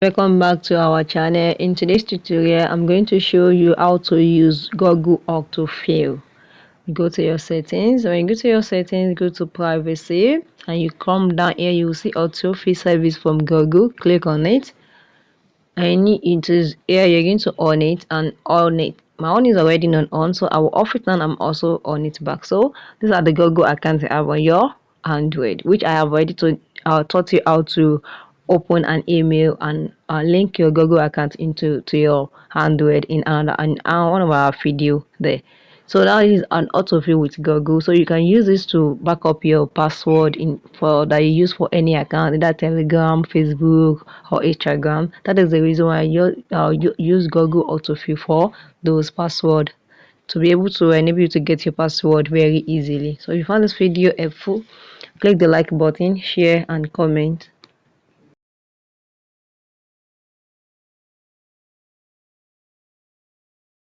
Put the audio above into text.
Welcome back to our channel. In today's tutorial, I'm going to show you how to use Google autofill. Go to your settings. When you go to your settings, go to privacy and you come down here, you will see autofill service from Google. Click on it. And it is here, you're going to on it and on it. My own is already not on, so I will off it and I'm also on it back. So these are the Google accounts you have on your Android, which I have already taught you how to open an email and link your Google account into your Android in another and one of our video there. So that is an autofill with Google. So you can use this to back up your password in for that you use for any account, either Telegram, Facebook, or Instagram. That is the reason why you use Google autofill for those password to be able to enable you to get your password very easily. So if you found this video helpful, click the like button, share, and comment.